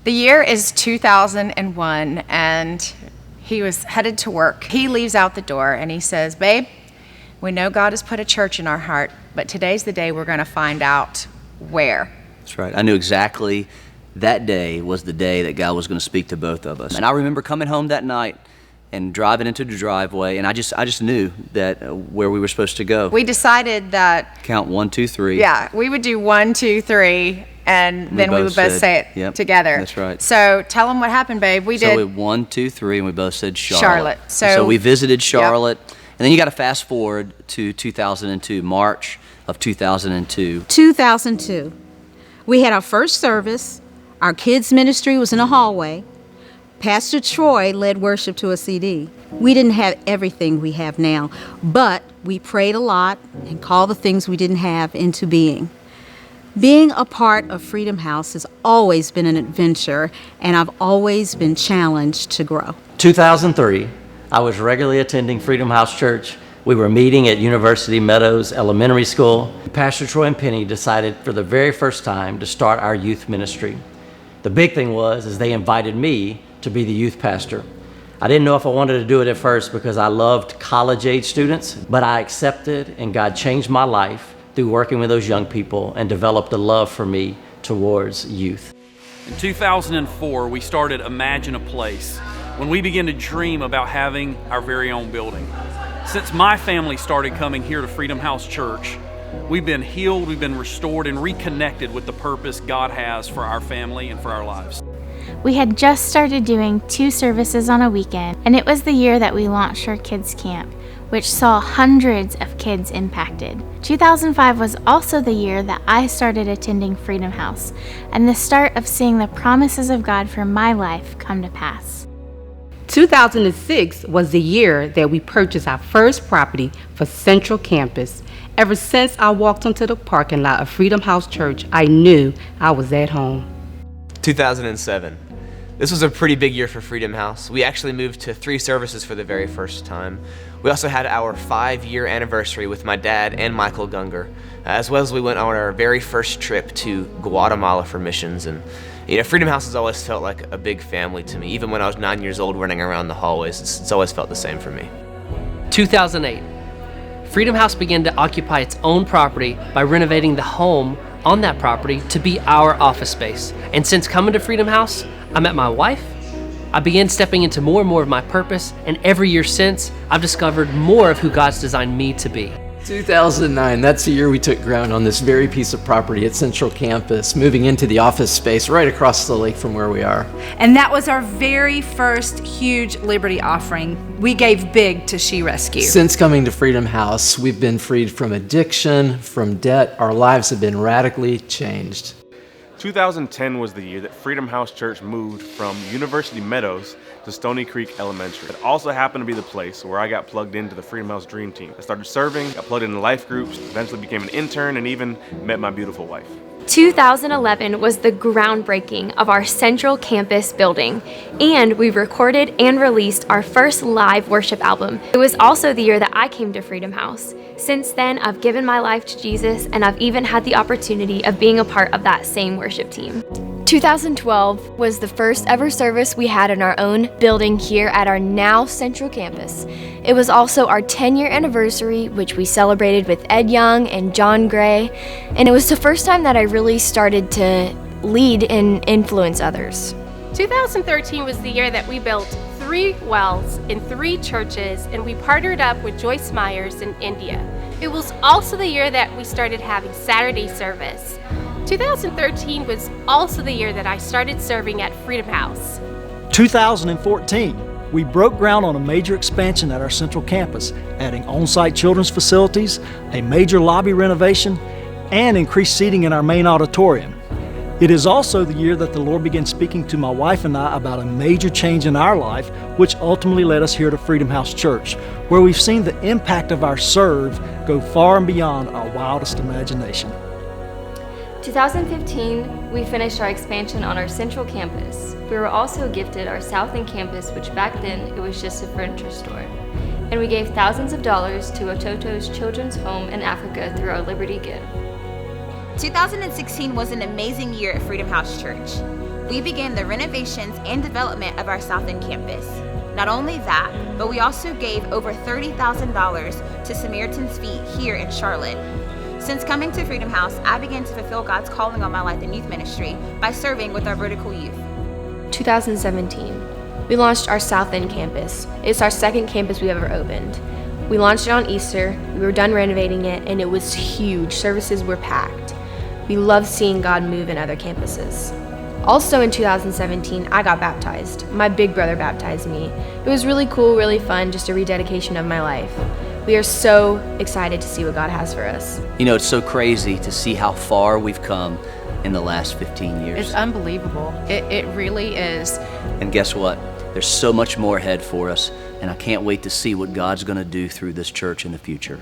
The year is 2001, and he was headed to work. He leaves out the door and he says, "Babe, we know God has put a church in our heart, but today's the day we're going to find out where." That's right. I knew exactly that day was the day that God was going to speak to both of us. And I remember coming home that night and driving into the driveway, and I just knew that where we were supposed to go. We decided that Count 1, 2, 3. Yeah, we would do 1, 2, 3, and then we would both say it yep, together. That's right. So tell them what happened, babe. We did. So we 1, 2, 3, and we both said Charlotte. Charlotte. So we visited Charlotte, and then you got to fast forward to 2002, March of 2002. 2002. We had our first service. Our kids' ministry was in a hallway. Pastor Troy led worship to a CD. We didn't have everything we have now, but we prayed a lot and called the things we didn't have into being. Being a part of Freedom House has always been an adventure, and I've always been challenged to grow. 2003, I was regularly attending Freedom House Church. We were meeting at University Meadows Elementary School. Pastor Troy and Penny decided for the very first time to start our youth ministry. The big thing was they invited me to be the youth pastor. I didn't know if I wanted to do it at first because I loved college-age students, but I accepted, and God changed my life through working with those young people and developed a love for me towards youth. In 2004, we started Imagine a Place, when we began to dream about having our very own building. Since my family started coming here to Freedom House Church, we've been healed, we've been restored, and reconnected with the purpose God has for our family and for our lives. We had just started doing 2 services on a weekend, and it was the year that we launched our kids camp, which saw hundreds of kids impacted. 2005 was also the year that I started attending Freedom House, and the start of seeing the promises of God for my life come to pass. 2006 was the year that we purchased our first property for Central Campus. Ever since I walked onto the parking lot of Freedom House Church, I knew I was at home. 2007. This was a pretty big year for Freedom House. We actually moved to 3 services for the very first time. We also had our 5-year anniversary with my dad and Michael Gungor, as well as we went on our very first trip to Guatemala for missions. And Freedom House has always felt like a big family to me. Even when I was 9 years old running around the hallways, it's always felt the same for me. 2008. Freedom House began to occupy its own property by renovating the home on that property to be our office space. And since coming to Freedom House, I met my wife. I began stepping into more and more of my purpose, and every year since, I've discovered more of who God's designed me to be. 2009, that's the year we took ground on this very piece of property at Central Campus, moving into the office space right across the lake from where we are. And that was our very first huge Liberty offering. We gave big to She Rescue. Since coming to Freedom House, we've been freed from addiction, from debt. Our lives have been radically changed. 2010 was the year that Freedom House Church moved from University Meadows to Stony Creek Elementary. It also happened to be the place where I got plugged into the Freedom House Dream Team. I started serving, got plugged into life groups, eventually became an intern, and even met my beautiful wife. 2011 was the groundbreaking of our Central Campus building, and we recorded and released our first live worship album. It was also the year that I came to Freedom House. Since then, I've given my life to Jesus, and I've even had the opportunity of being a part of that same worship team. 2012 was the first ever service we had in our own building here at our now Central Campus. It was also our 10-year anniversary, which we celebrated with Ed Young and John Gray, and it was the first time that I really started to lead and influence others. 2013 was the year that we built 3 wells in 3 churches, and we partnered up with Joyce Myers in India. It was also the year that we started having Saturday service. 2013 was also the year that I started serving at Freedom House. 2014, we broke ground on a major expansion at our Central Campus, adding on-site children's facilities, a major lobby renovation, and increased seating in our main auditorium. It is also the year that the Lord began speaking to my wife and I about a major change in our life, which ultimately led us here to Freedom House Church, where we've seen the impact of our serve go far and beyond our wildest imagination. 2015, we finished our expansion on our Central Campus. We were also gifted our South End campus, which back then it was just a furniture store. And we gave thousands of dollars to Ototo's Children's Home in Africa through our Liberty Give. 2016 was an amazing year at Freedom House Church. we began the renovations and development of our South End campus. Not only that, but we also gave over $30,000 to Samaritan's Feet here in Charlotte. Since coming to Freedom House, I began to fulfill God's calling on my life in youth ministry by serving with our vertical youth. 2017, we launched our South End campus. It's our second campus we've ever opened. We launched it on Easter, we were done renovating it, and it was huge. Services were packed. We love seeing God move in other campuses. Also in 2017, I got baptized. My big brother baptized me. It was really cool, really fun, just a rededication of my life. We are so excited to see what God has for us. You know, it's so crazy to see how far we've come in the last 15 years. It's unbelievable. It really is. And guess what? There's so much more ahead for us, and I can't wait to see what God's going to do through this church in the future.